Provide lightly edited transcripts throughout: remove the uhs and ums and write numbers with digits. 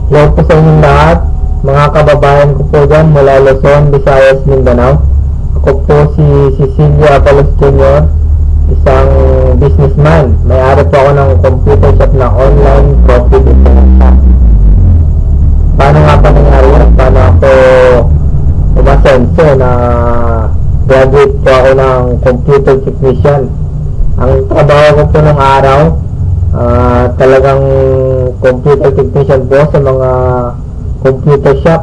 Hello po sa inyong lahat, mga kababayan ko po dyan mula Luzon, Visayas, Mindanao. Ako po si Cecilia Apalos Jr., isang businessman. May-ari po ako ng computer shop na online profit internet. Paano nga pa nangyari yan? Paano ako umasenso na graduate po ako ng computer technician? Ang trabaho ko po ng araw, talagang computer technician po sa mga computer shop.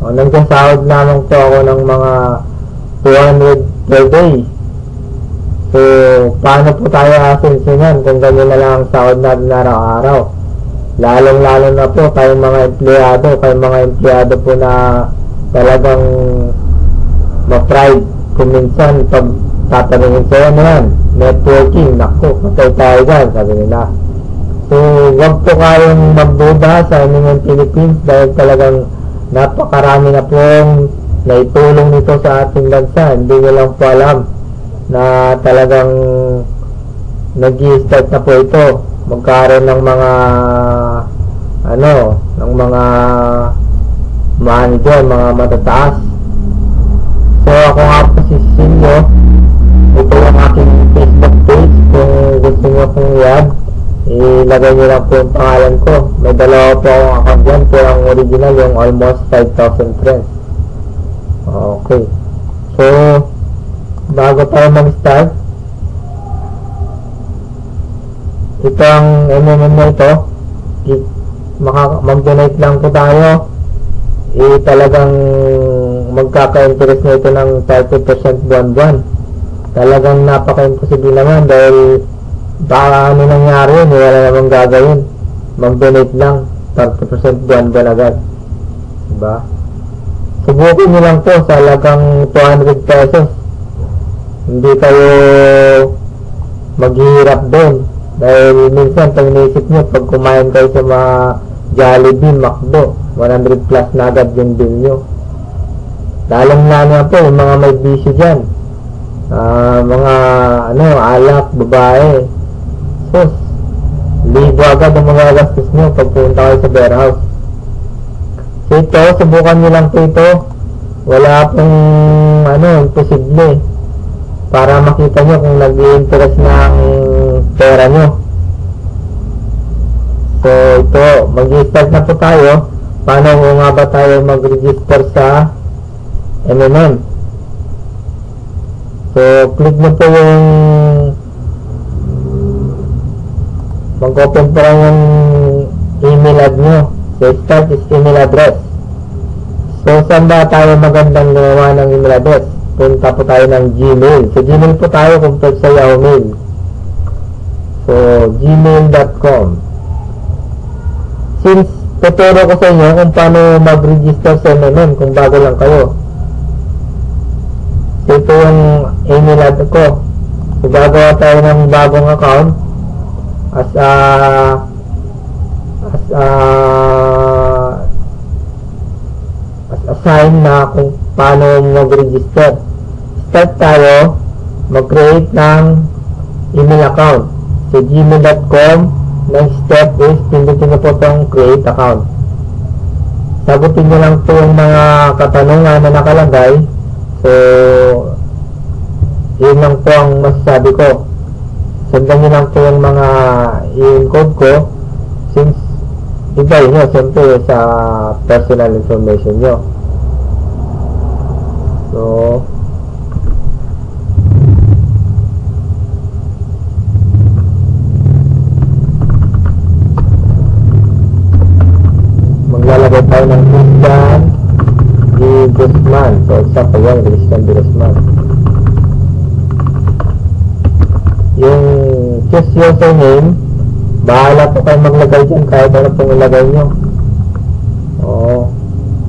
Nagsasahod naman po ako ng mga 200 per day. So, paano po tayo asensingan kung ganyan na lang ang sahod natin araw-araw? Lalong-lalo na po kayong mga empleyado po na talagang ma-pride. Kung minsan, pag tatanungin sa'yo na yan, networking, naku, patay tayo dyan, sabi nila. So, huwag po kayong magduda sa inyong Philippines dahil talagang napakarami na pong naitulong nito sa ating bansa. Hindi nyo lang po alam na talagang nag-i-start na po ito. Magkaroon ng mga ng mga manager, mga matataas. So, ako nga po si Cecilio. Ito yung aking Facebook page. Kung gusto nyo kong i-add, ilagay nyo lang po yung pangalan ko. May dalawa po akong account dyan. Pero ang original yung almost 5,000 friends. Okay. So, bago tayo mag-start, ito ang MMM na ito. Mag-donate lang po tayo. Talagang magkaka-interest na ito ng 30% buwan-buwan. Talagang napaka-imposible naman dahil baka ano nangyari yun, wala namang gagawin. Mag-donate lang 30% buwan-buwan agad, diba? Subukin nyo lang po sa halagang 200 pesos. Hindi kayo maghihirap doon dahil minsan pag naisip nyo, pag kumain kayo sa mga Jollibee, McDo, 100 plus na agad yung bill nyo. Lalong-lalo na po yung mga may bisyo dyan, mga alak, babae, sus, libo agad ang mga gastos nyo pag punta kayo sa warehouse. So ito, subukan nyo lang po ito. Wala pong imposible para makita nyo kung nag-i-interest na ang pera nyo. So ito, mag-i-start na po tayo. Paano nga ba tayo mag-register sa MMM? So click nyo po yung mag-open po lang yung email ad nyo. So start is email address. So saan ba tayo magandang gumawa ng email address? Punta po tayo ng Gmail. So Gmail po tayo compared sa Yahoo Mail. So gmail.com. Since tuturo ko sa inyo kung paano mag-register sa MMM kung bago lang kayo. So ito yung email address ko. So gagawa tayo ng bagong account as assign na kung paano mag-register. Start tayo, mag-create ng email account. So gmail.com. Next step is pindutin nyo po itong create account. Sagutin nyo lang po yung mga katanungan na nakalagay. So yun lang po ang masasabi ko. Sundan nyo lang po yung mga i-encode ko since iba yun siyempre sa personal information nyo. So maglalagay tayo ng Christian D. Guzman. So example yan, Christian D. Guzman. Yung choose username, bahala po kayo maglagay dyan kahit ano pong ilagay nyo.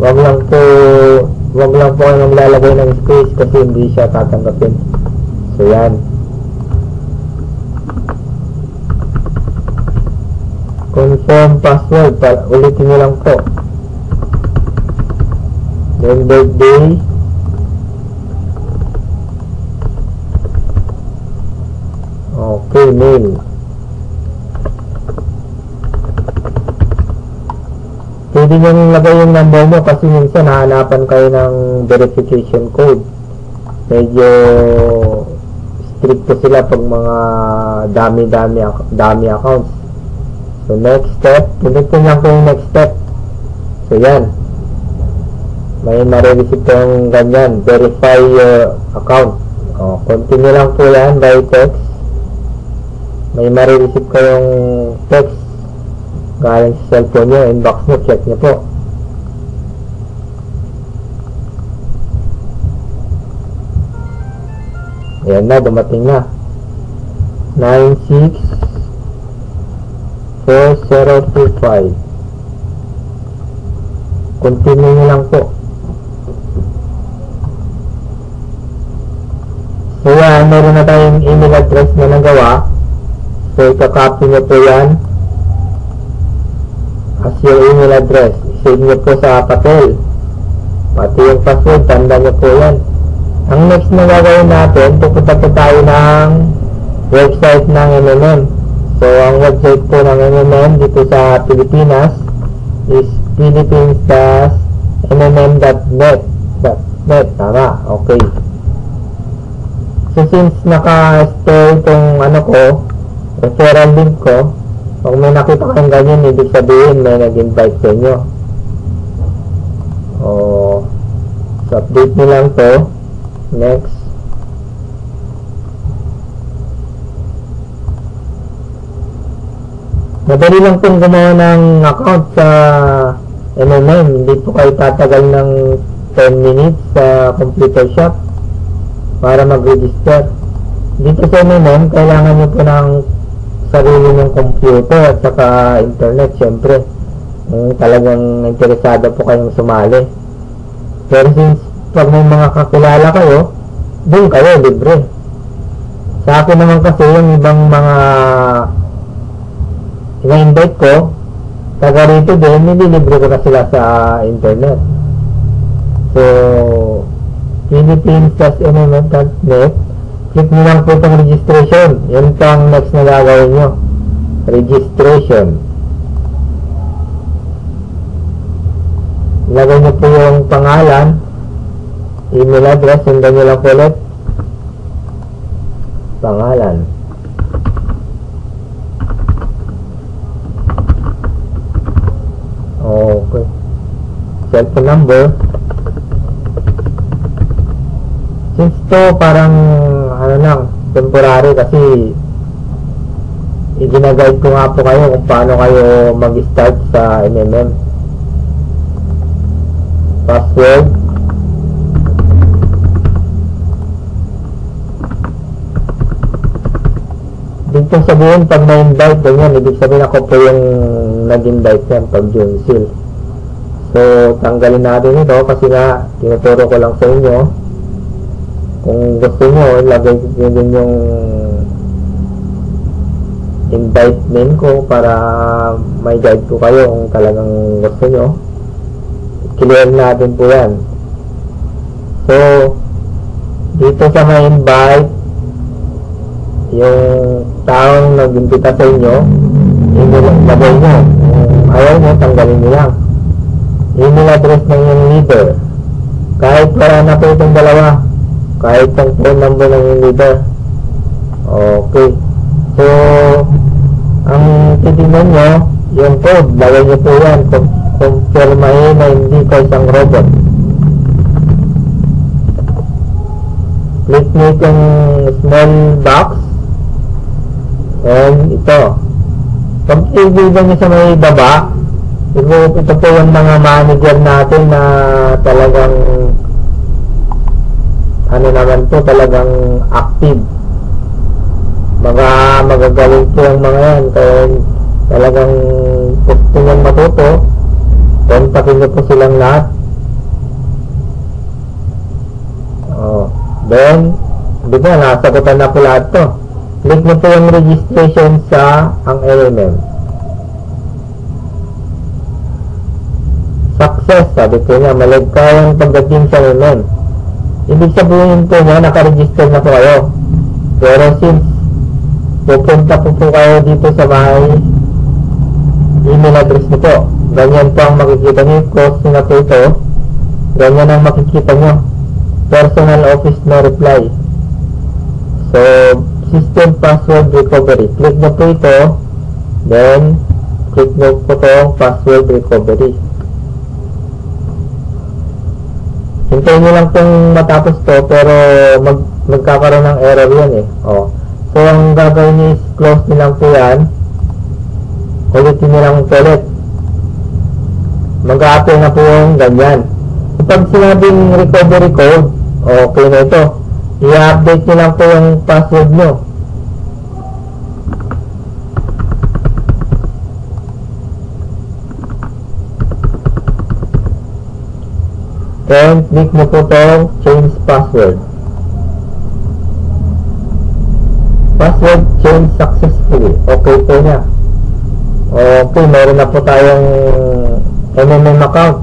Wag lang po kayo maglalagay ng space kasi hindi siya tatanggapin. So yan. Confirm password, ulitin nyo lang po. Then birthday, okay, mail. pwede nyo lagay yung number nyo kasi minsan hahanapan kayo ng verification code. Medyo stricto sila pag mga dami accounts. So next step, pindutin lang po yung next step. So yan, may marireceive kayong ganyan, verify your account. Continue lang po yan by text. May marireceive kayong text galing sa cellphone nyo, inbox nyo, check nyo po. Ayan na, dumating na. 964025. Continue nyo lang po. So yan, meron na tayong email address na nagawa. So ika-copy nyo po yan as your email address. I-save nyo po sa papel. Pati yung password, tanda nyo po yan. Ang next na gagawin natin, pupunta po tayo ng website ng MMM. So ang website po ng MMM dito sa Pilipinas is philippines-mmm.net. Tama, okay. So since naka-store itong referral link ko, pag may nakita kayong ganyan, ibig sabihin may nag-invite sa inyo. So update nyo lang to. Next. Madali lang pong gumawa ng account sa MMM. Hindi po kayo tatagal ng 10 minutes sa computer shop para mag-register. Dito sa MMM, kailangan nyo po ng sarili ng computer at saka internet, syempre. Kung talagang interesado po kayong sumali. Pero since pag may mga kakilala kayo, doon kayo, libre. Sa akin naman kasi yung ibang mga ina-invite ko, taga rito din, nililibre ko na sila sa internet. So, philippines.mmm.net, click nyo lang po itong registration. Yan po ang next na gagawin nyo. Registration. Ilagay nyo po yung pangalan, email address, sundan nyo lang po ulit. Pangalan. Okay. Cellphone number. Since to parang temporary kasi i-guide ko nga po kayo kung paano kayo mag-start sa MMM. Password. Dito sabihin pag na-invite ganyan, ibig sabihin ako po yung nag-invite yan pag June seal. So tanggalin natin ito kasi nga tinuturo ko lang sa inyo. Kung gusto nyo, lagay nyo din yung invite name ko para may guide ko kayo kung talagang gusto nyo. Clear natin po yan. So dito sa may invite, yung taong nag-invita sa inyo, lagay nyo. Kung ayaw nyo, tanggalin nyo lang. Email address ng yung leader. Kahit wala na po itong dalawa, kahit ang phone number ng yung leader. Okay. So ang titignan nyo, yung code, lagay nyo po yan. Confirmahin na hindi ka isang robot. Click nyo itong small box. And ito. Pag i-video nyo sa may baba, ito po yung mga manager natin na talagang naman po, talagang active. Mga magagaling po yung mga yan. Kaya talagang gusto niyang matuto, kontakin niyo po silang lahat. Then, di ba, nasagutan na po lahat to. Click niyo po yung registration sa ang LMM. Success, sabi ko nga, maligayang pagdating sa LMM. Ibig sabihin po niya, nakaregister na po kayo. Pero since pupunta po kayo dito sa may email address nito, Ganyan po ang makikita nyo. Close na po ito. Ganyan ang makikita nyo. Personal office no reply. So, system password recovery. Click nyo po ito. Then, click nyo po itong password recovery. Hintayin nyo lang itong matapos to, pero magkakaroon ng error yan eh. So, ang gagawin nyo is close nyo lang po yan. Ulitin nyo lang ulit. Mag-a-appear na po yung ganyan. Pag sinabing recovery code, okay na ito. I-update nyo lang po yung password nyo. Then, click mo po itong change password. Password change successfully. Okay po na. Okay, meron na po tayong MMM account.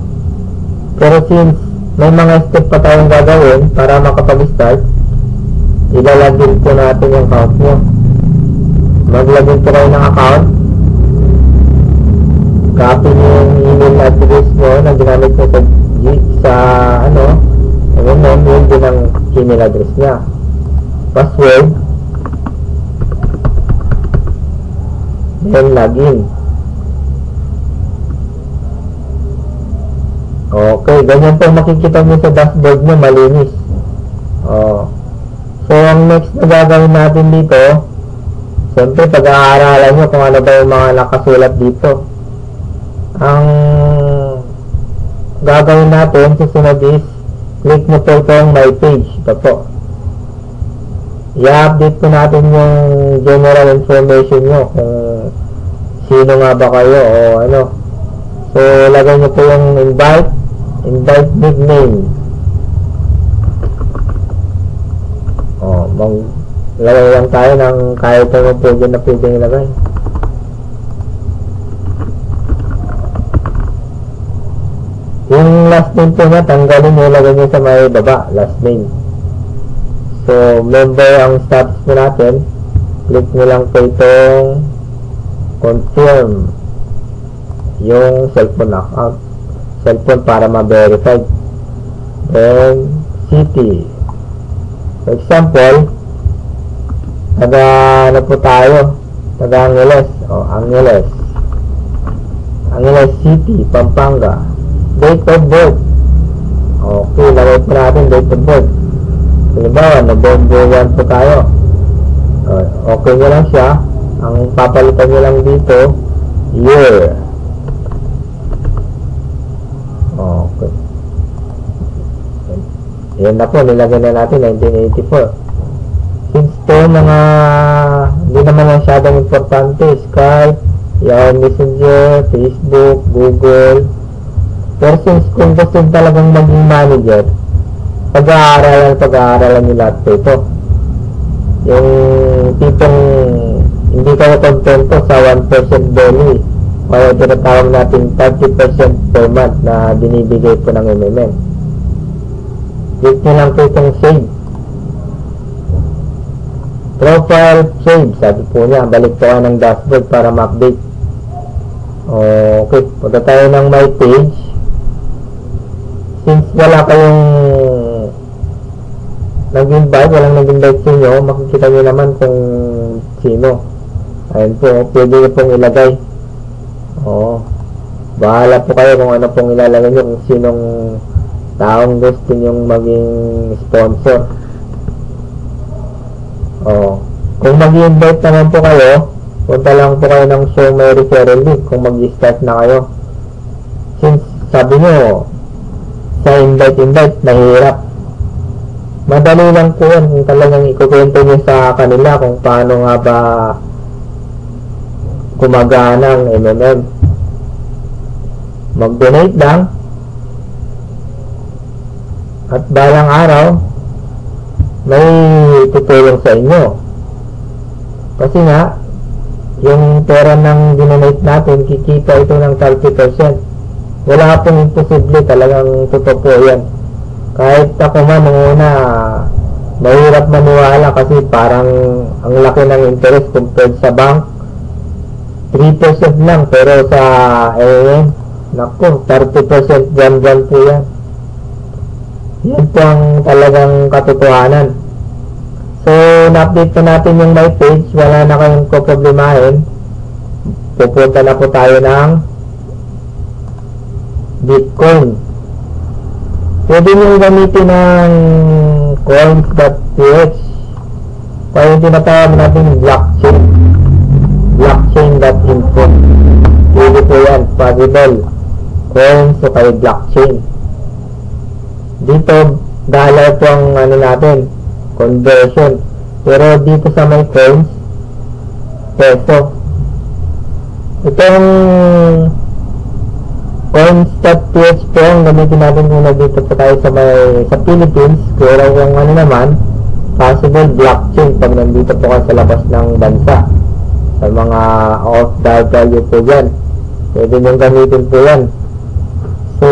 Pero since may mga step pa tayong gagawin para makapag-start, ilalagin po natin yung account nyo. Maglagin po kayo ng account. Copy nyo yung email address nyo na ginamit nyo sa MMM, yun din ang email address nya. Password. Then login. Okay, ganyan po makikita nyo sa dashboard nyo, malinis. So, ang next na gagawin natin dito, siyempre pag-aaralan nyo kung ano ba yung mga nakasulat dito. Ang gagawin natin, susunod is, click nyo po itong my page. Ito po. I-update po natin yung general information nyo, kung sino nga ba kayo o ano. So, lagay nyo po yung invite nickname. Maglagay lang tayo ng kahit ano po dyan na pwedeng ilagay. Yung last name po nga, tanggalin nyo, lagay nyo sa may baba, last name. So, member ang status mo natin. Click nyo lang po itong confirm yung cellphone account, cellphone para ma-verify. Then city, for example, ano po tayo, taga Angeles, Angeles City, Pampanga. Date of birth, okay, lagay po natin date of birth. Halimbawa, November 1 po tayo. Okay nyo lang siya. Ang papalitan nyo lang dito, year. Okay. Yan na po, nilagay na natin 1984. Since to mga hindi naman masyadong importante, Skype, Yahoo Messenger, Facebook, Google. Pero since kung gusto talagang maging manager, pag-aaralan nyo lahat po ito. Yung tipong hindi kayo kontento sa 1% belly, kaya tinatawag natin 30% per month na binibigay po ng MMM. Click nyo lang po itong save. Profile save, sabi po niya, balik po kayo ng dashboard para ma-update. Okay, punta tayo ng my page. Since wala kayong nag-invite, walang nag-invite sa inyo, makikita nyo naman kung sino. Ayun po, pwede nyo pong ilagay. Bahala po kayo kung ano pong ilalagay nyo, kung sinong taong gusto nyong maging sponsor. Kung mag-invite naman po kayo, punta lang po kayo ng show my referral link kung mag-start na kayo. Since sabi nyo, sa invite, mahirap. Madali lang po yan kung talagang ikukwento nyo sa kanila kung paano nga ba gumagana ang MMM. Mag-donate lang at balang araw may tutulong sa inyo. Kasi nga, yung pera ng dinonate natin, kikita ito ng 30%. Wala pong imposible, talagang totoo po yan. Kahit ako man nung una, mahirap maniwala kasi parang ang laki ng interest compared sa bank. 3% lang, pero sa Naku, 30% dyan po yan. Yan po ang talagang katotohanan. So, na-update po natin yung my page. Wala na kayong problemahin. Pupunta na po tayo ng Bitcoin. Pwede nyo gamitin ng coins.ph. Kaya yung tinatawag natin blockchain. Blockchain.info. Pwede po yan. Possible. Coins o kaya blockchain. Dito, dollar po ang ano natin, conversion. Pero dito sa my coins, peso. Itong coins.ph po ang gamitin natin muna dito po tayo sa Philippines. Pero yung ano naman, possible blockchain pag nandito po kayo sa labas ng bansa. Sa mga OFW po dyan. Pwede nyo gamitin po yan. So,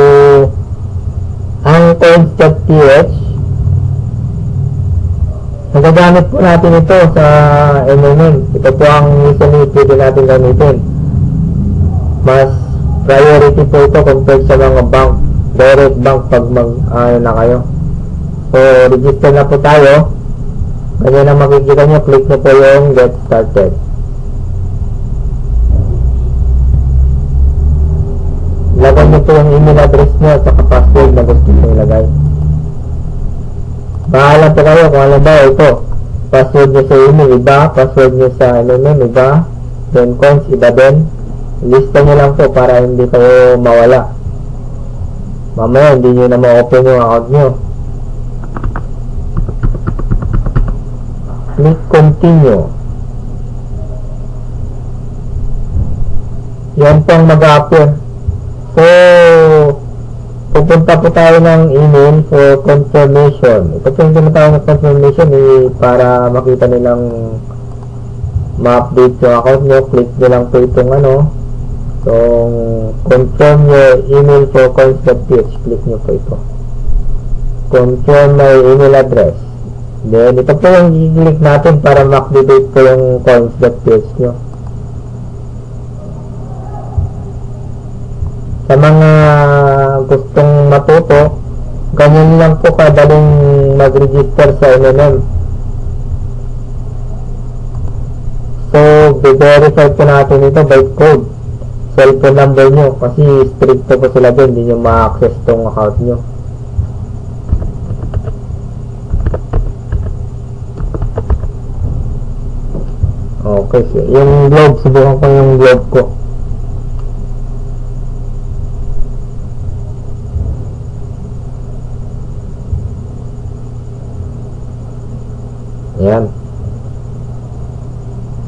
ang coins.ph, nagagamit po natin ito sa MMM. Ito po ang usually pwede natin gamitin. Mas priority po ito compared sa mga bank, direct bank pag na kayo. So, register na po tayo. Ganyan na makikita nyo, click nyo po yung get started. Lagyan nyo po yung email address nyo at saka password na gusto nyo ilagay. Bahala po kayo kung ano ba ito. Password nyo sa email, iba. Password nyo sa MMM, iba. Then coins, iba din. Lista nyo lang po para hindi kayo mawala. Mamaya hindi nyo na ma-open yung account nyo. Click continue. Yan po ang mag-appear. So, pupunta po tayo ng email for confirmation. Ito po yung tinatawag na confirmation para makita nilang ma-update yung account nyo. Click nyo lang po itong itong confirm your email for coins.ph. Click nyo po ito. Confirm my email address. Then, ito po yung i-click natin para ma-activate po yung coins.ph nyo. Sa mga gustong matuto, ganyan lang po kadaling mag-register sa MMM. So, i-verify po natin ito by code. Cellphone number nyo, kasi stricto po sila din, hindi nyo ma-access tong account nyo. Okay, so, yung globe, subukan ko yung globe ko. Ayan.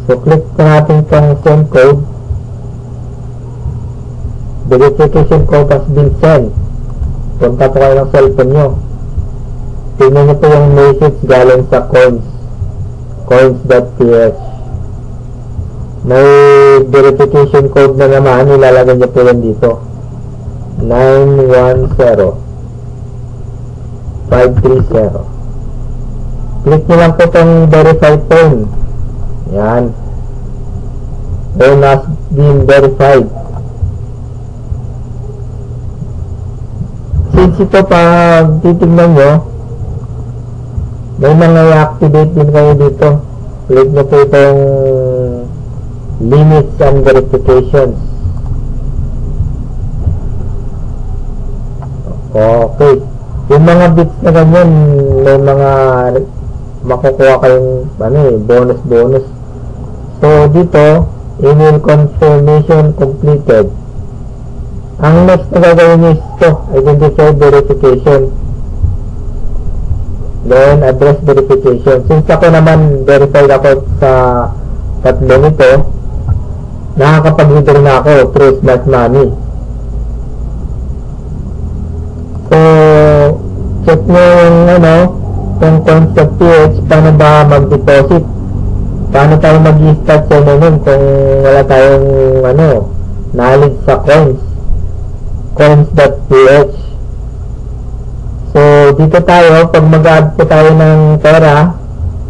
So, click po natin itong send code. Verification code has been sent. Punta po kayo ng cellphone nyo. Tingnan nyo po yung message galing sa coins.ph. May verification code na naman. Ilalagay nyo po yan dito. 910530. Click nyo lang po itong verify phone. Yan. Phone has been verified. Since ito pag titignan nyo, may mga i-activate din kayo dito. Click nyo po itong limits and verifications. Okay. Yung mga bits na ganyan, may mga makukuha kayong bonus. So dito, email confirmation completed. Ang next na gagawin nyo is ito, identity verification. Then address verification. Since ako naman verified ako sa tatlong ito, nakakapag-withdraw na ako through Smart Money. So check nyo yung coins.ph, paano ba mag-deposit, paano tayo mag-start sa MMM kung wala tayong knowledge sa coins.ph. So dito tayo, pag mag-add po tayo ng pera,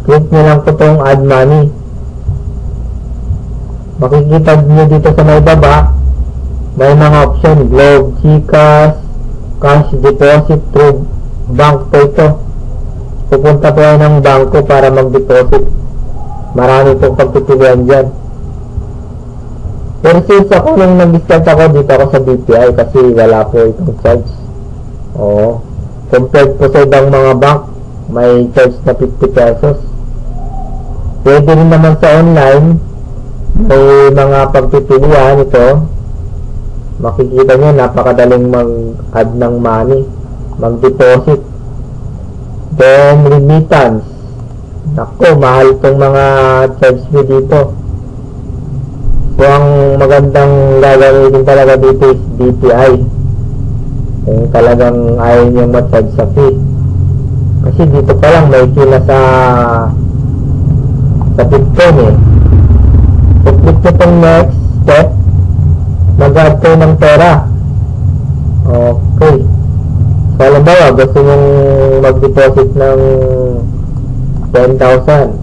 click nyo lang po itong add money. Makikita nyo dito sa may baba, May mga option, Globe, GCash, cash deposit through bank po ito. Pupunta po kayo ng bangko para mag-deposit. Marami pong pagpipilian dyan. Pero since ako nung nag-start ako, dito ako sa BPI kasi wala po itong charge. Oo. Compared po sa ibang mga bank, may charge na 50 pesos. Pwede rin naman sa online, may mga pagpipilian ito. Makikita nyo, napakadaling mag-add ng money, mag-deposit. Then, remittance. Naku, mahal itong mga charge fee dito. So, ang magandang gagawin talaga dito is BPI. Kung talagang ayaw niyong ma-charge sa fee. Kasi dito pa lang, may fee na sa Bitcoin eh. So, click nyo itong next step. Mag-add kayo ng pera. Okay. So, alam ba, gusto nyong mag-deposit ng 10,000.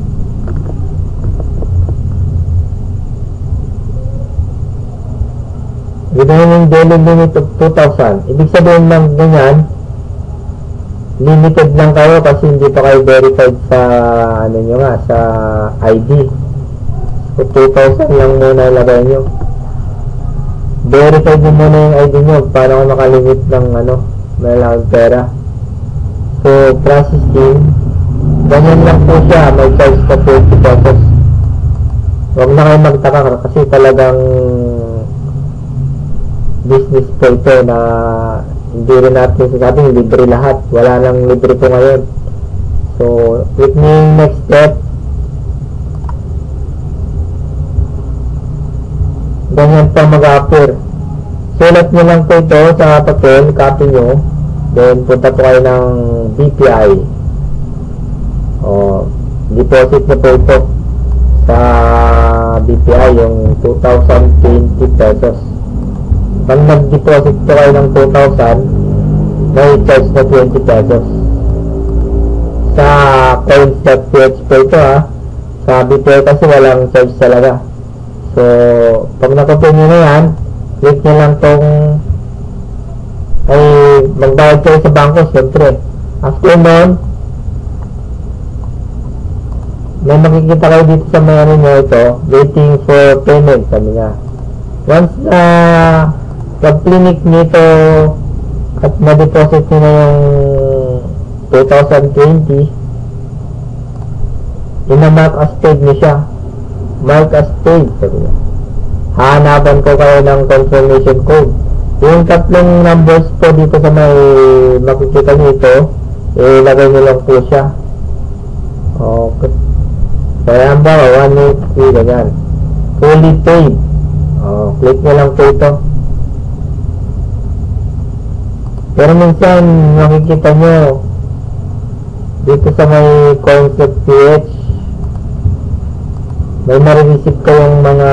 Ginawa yung daily limit of 2,000. Ibig sabihin lang ganyan, limited lang kayo kasi hindi pa kayo verified sa, ano nyo nga, sa ID. So, 2,000 lang muna ilagay nyo. Verified nyo muna yung ID nyo para makalimit ng malaking pera. So, processing, ganyan lang po siya, may charge na 20 pesos. Huwag na kayo magtaka kasi talagang business po ito na hindi rin natin sasabing libre lahat. Wala nang libre po ngayon. So, click nyo yung next step. Ganyan pa mag-appear. Sulat nyo lang po ito sa papel, copy nyo. Then, punta po kayo ng BPI. Deposit na po ito sa BPI, yung 2,020 pesos. Pag nag-deposit po kayo ng 2,000, may charge na 20 pesos. Sa coins.ph po ito Sa BPI kasi walang charge talaga. So, pag nakapin nyo na yan, click nyo lang tong magbayad kayo sa bangko, syempre. After nun, may makikita kayo dito sa menu nyo ito, waiting for payment, sabi nga. Once na pag-click nito at na-deposit nyo na yung 2020, ina-mark as paid nyo siya. Mark as paid, sabi nga. Hahanapan ko kayo ng confirmation code. Yung tatlong numbers po dito sa may makikita nyo ito, ilagay nyo lang po siya. Okay. So, yan ba? 183, ganyan. Fully paid. Click nyo lang po ito. Pero minsan, makikita nyo dito sa may concept.ph, may marireceive kayong mga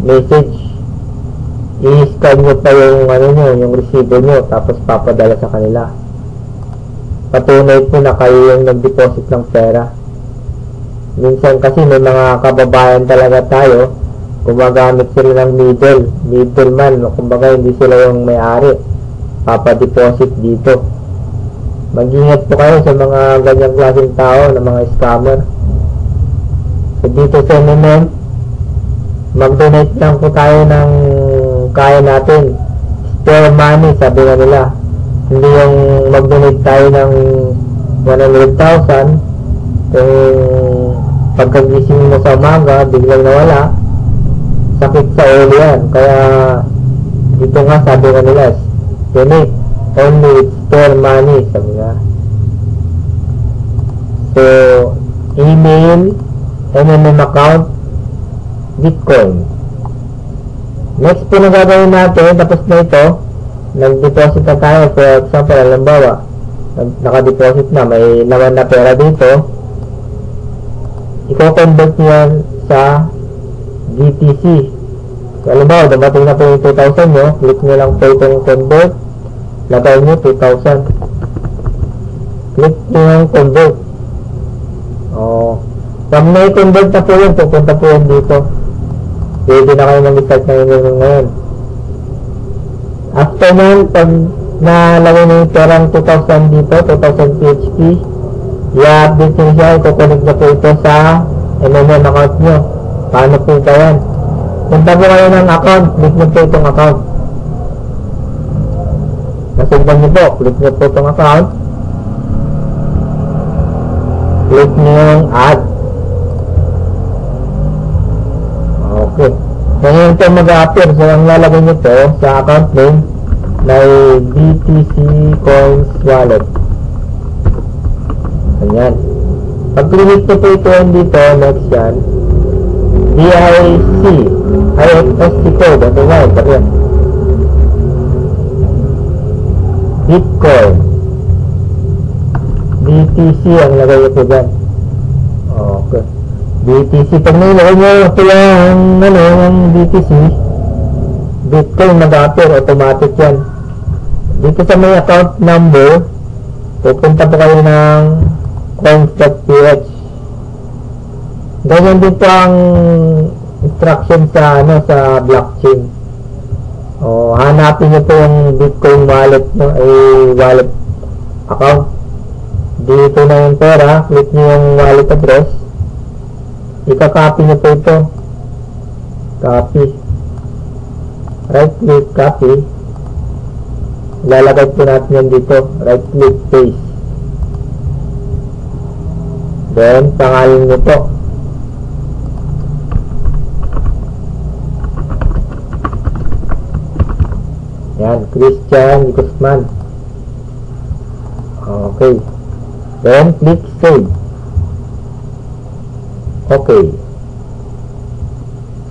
message. I-scan nyo pa yung yung resibo nyo, tapos papadala sa kanila. Patunay po na kayo yung nag-deposit ng pera. Minsan kasi may mga kababayan talaga tayo, gumagamit sila ng middleman, kumbaga hindi sila yung may-ari, papadeposit dito. Mag-ingat po kayo sa mga ganyang klaseng tao na mga scammer. So dito sa moment, mag-donate lang po tayo ng kaya natin. Spare money, sabi nga nila. Hindi yung mag-donate tayo ng 100,000 kung pagkagising mo sa umaga, biglang nawala, sakit sa ulo yan. Kaya dito nga sabi nga nila, donate only with spare money, sabi nga. So, email, MMM account, Bitcoin. Next po na gagawin natin, tapos na ito, nag-deposit na tayo. For example, halimbawa, naka-deposit na, may naman na pera dito, i-convert nyo yan sa BTC. So, halimbawa, dumating na po yung 2,000 nyo, click nyo lang po itong convert, lagay nyo 2,000. Click nyo yung convert. Pag may convert na po yun, pupunta po yun dito. Pwede na kayo mag-start na yun ngayon. After nun, pag nalagay na yung perang 2,000 dito, 2,000 PHP, i-update nyo siya, ikukunik na po ito sa MMM account nyo. Paano po ba yan? Punta po kayo ng account, click nyo po itong account. Nasundan nyo po, click nyo po itong account. Click nyo yung add. Okay. Ngayon ito mag-a-appear. So, ang lalagay nyo po sa account name may BTC Coins Wallet. Ayan. Pag click nyo po ito dito, next yan, BIC, IFSC code, ito nga, ito yan. Bitcoin. BTC ang lagay nyo po dyan. Okay. BTC. Pag nilagay nyo ito yung BTC, Bitcoin mag-appear, automatic yan. Dito sa may account number, pupunta po kayo ng coins.ph. Ganyan din po ang instruction sa sa blockchain. Hanapin nyo po yung Bitcoin wallet nyo, wallet account. Dito na yung pera, click nyo yung wallet address. Ika-copy nyo po ito. Copy. Right click, copy. Lalagay po natin yan dito. Right click, paste. Then, pangalan nyo po. Yan, Christian Guzman. Okay. Then, click save. Okay.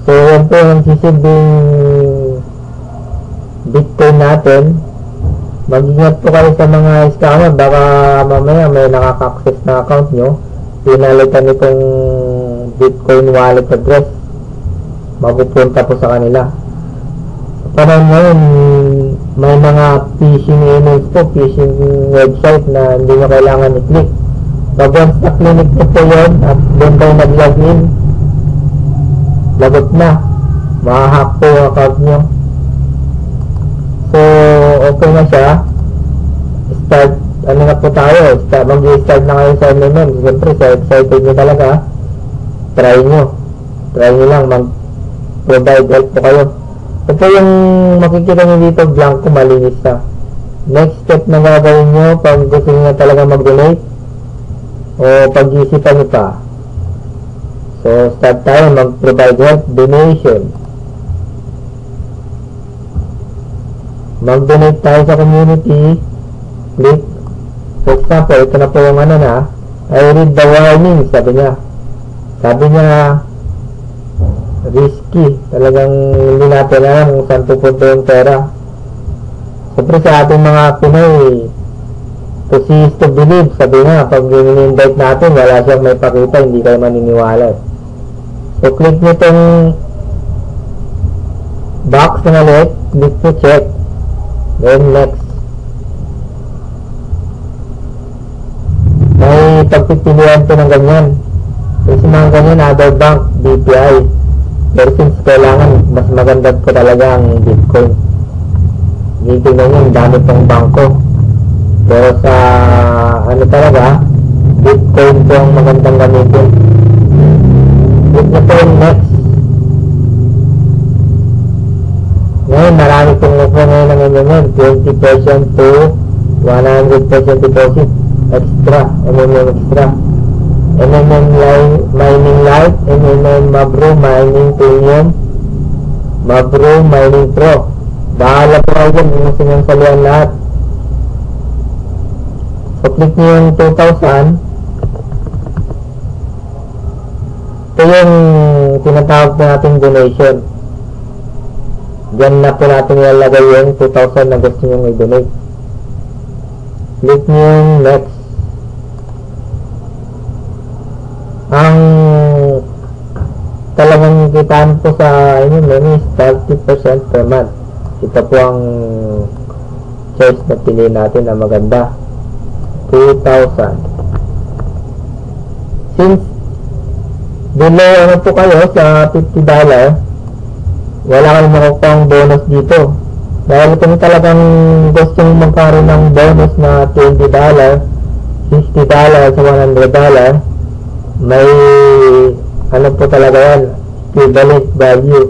So, yan po yung sisibing Bitcoin natin. Mag-ingat po kayo sa mga scammer. Baka mamaya may nakaka-access na account nyo. Pinalitan itong Bitcoin wallet address. Mapupunta po sa kanila. Parang ngayon, may mga phishing emails po, phishing website na hindi nyo kailangan i-click. Pag once na clinic nyo po yun at doon kayo nag-login, lagot na. Mahahack po yung account nyo. So, okay na siya. Start, ano na po tayo? Mag-i-start na kayo sa MMM. Siyempre, excited nyo talaga. Try nyo. Try nyo lang. Mag-provide help po kayo. Ito yung makikita nyo dito, blanco, malinis na. Next step na gagawin nyo pag gusto nyo na talaga mag-donate o pag-iisipan nyo pa. So, start tayo, mag-provide help, donation. Mag-donate tayo sa community. Click. For example, ito na po yung I read the warning, sabi niya. Sabi niya, risky. Talagang hindi natin alam kung saan pupunta yung pera. Siyempre sa ating mga Pinoy, to see is to believe. Sabi nga, pag in-invite natin, wala siyang may pakita, hindi kayo maniniwala. So, click nyo itong box na ulit. Click nyo check. Then, next. May pagpipilihan po ng ganyan. Kasi mga ganyan, other bank, BPI. Pero since kailangan, mas maganda po talaga ang Bitcoin. Dito na yun, dami pong bangko. Pero sa, talaga, Bitcoin po ang magandang gamitin. Click na po yung next. Ngayon, marami pong offer ngayon ng MMM. 20% to 100% deposit. Extra, MMM extra. MMM Mining Lite, MMM Mabro Mining Premium, Mabro Mining Pro. Bahala po kayo dyan, yung sinasalihan lahat. So, click nyo yung 2,000. Ito yung tinatawag po natin donation. Diyan na po natin ilalagay yung 2,000 na gusto nyo i-donate. Click nyo yung next. Ang talagang kitaan po sa MMM is 30% per month. Ito po ang choice na pili natin na maganda. 2,000. Since below po kayo sa $50, wala kayong makukuha ang bonus dito. Dahil kung talagang gusto mong magkaroon ng bonus na $20, $60, $100, may ano po talaga yan, equivalent value.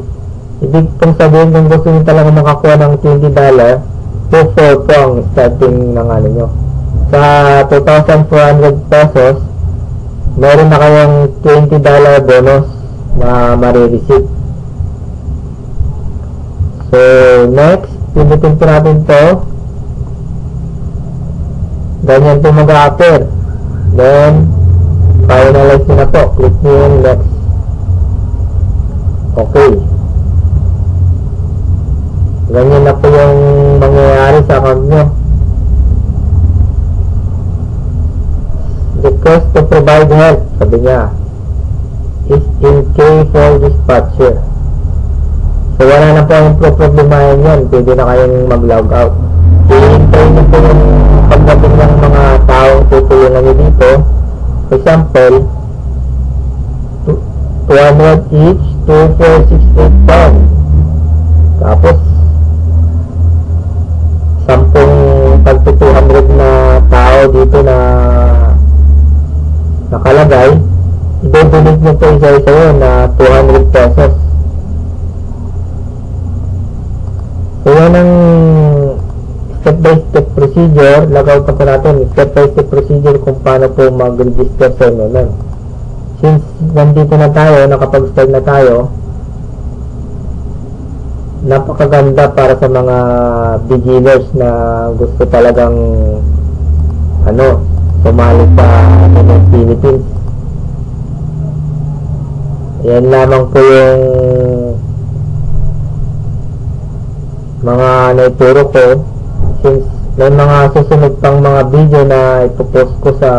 Ibig pong sabihin kung gusto nyo talaga makakuha ng $20, 2.4 po ang starting ng ano nyo. Sa 2,400 pesos, meron na kayong $20 bonus na marireceive. So, next, pinutin po natin to. Ganyan po mag-a-appear. Then, finalize nyo na po. Click nyo yung next. Okay. Ganyan na po yung mangyayari sa account nyo. Request to provide help, sabi niya, is in K for dispatcher. So wala na po yung problemahin yan, pwede na kayong mag-log out. Hihintayin nyo po yung pagdating ng mga taong tutulungan nyo dito. For example, 200 each, 2,468 pound. Tapos 10 pag 200 na tao dito na nakalagay, i-donate nyo po isa-isa yun na 200 pesos. So yan ang step-by-step procedure. Lagaw pa po natin step-by-step procedure kung paano po mag-register sa MMM. Since nandito na tayo, nakapag-start na tayo, napakaganda para sa mga beginners na gusto talagang sumali sa Philippines. Yan lamang po yung mga naituro ko. Since may mga susunod pang mga video na ipopost ko sa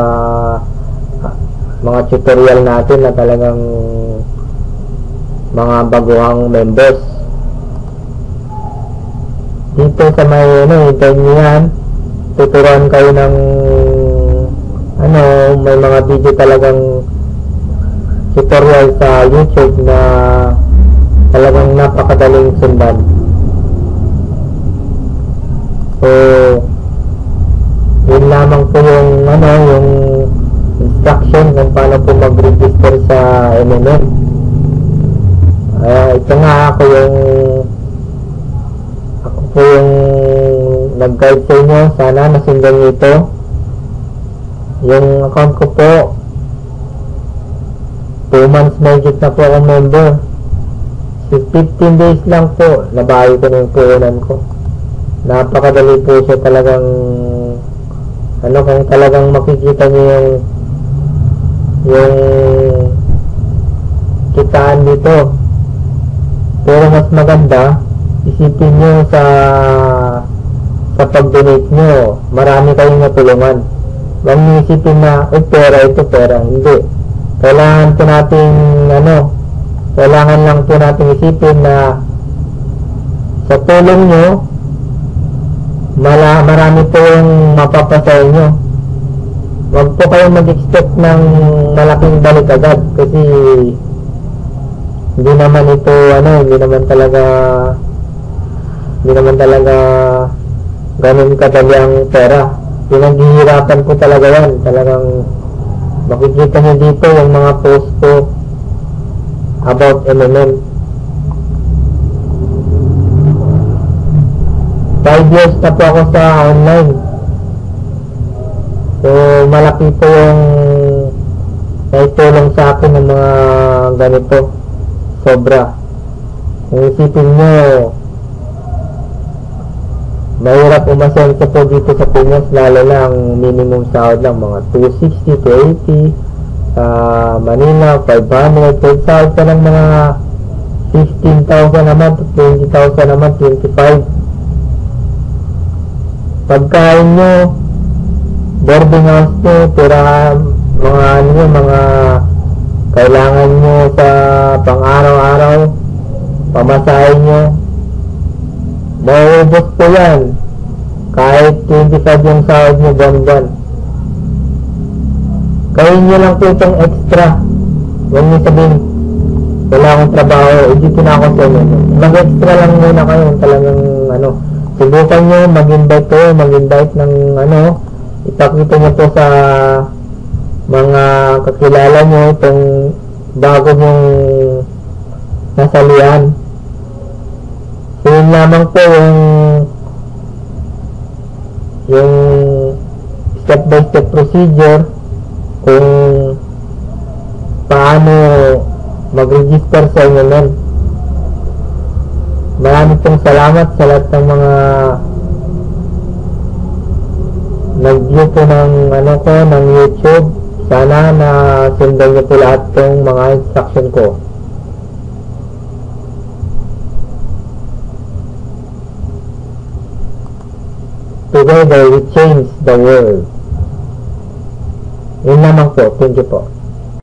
mga tutorial natin na talagang mga baguhang members. Dito sa may hintayin nyo yan, tuturuan kayo ng may mga video talagang tutorial sa YouTube na talagang napakadaling sundan. So yun lamang po yung yung instruction kung paano po mag-register sa MMM. Ito nga ako po yung nag-guide sa inyo. Sana nasundan nyo ito. Yung account ko po, 2 months mahigit na po akong member. 15 days lang po, nabawi ko na yung puhunan ko. Napakadali po siya talagang kung talagang makikita niyo yung kitaan dito. Pero mas maganda, isipin nyo sa pag-donate nyo, marami kayong natulungan. Huwag nyo isipin na, pera, ito pera. Hindi. Kailangan po natin, kailangan lang po natin isipin na sa tulong nyo, marami po yung mapapasay nyo. Huwag po kayong mag-expect ng malaking balik agad kasi hindi naman ito, hindi naman talaga ganun kadali ang pera. Pinaghihirapan ko talaga yan. Talagang makikita nyo dito yung mga post ko about MMM. 5 years na po ako sa online. So malaki po yung naitulong sa akin ng mga ganito. Sobra. Kung isipin nyo, mahirap umasenso po dito sa Pinas, lalo na ang minimum sahod lang mga 260 to 80. Sa Manila 500. Kahit sahod ka ng mga 15,000 naman to 20,000 naman, 25. Pagkain nyo, boarding house nyo, pera, mga kailangan nyo sa pang-araw-araw, pamasahin nyo, mauubos po yan. Kahit 25 yung sahod nyo buwan-buwan. Gawin nyo lang po itong extra. Huwag nyo sabihin, wala akong trabaho, dito na ako sa inyo. Mag-extra lang muna kayo, talagang subukan nyo mag-invite kayo, mag-invite ng ipakita nyo po sa mga kakilala nyo itong bago nyong nasalihan. So yun lamang po yung step by step procedure kung paano mag-register sa inyo nun. Maraming pong salamat sa lahat ng mga nag-view po ng ng YouTube. Sana na sundan niyo po lahat ng mga instruction ko. Together we change the world. Yun naman po. Thank you po.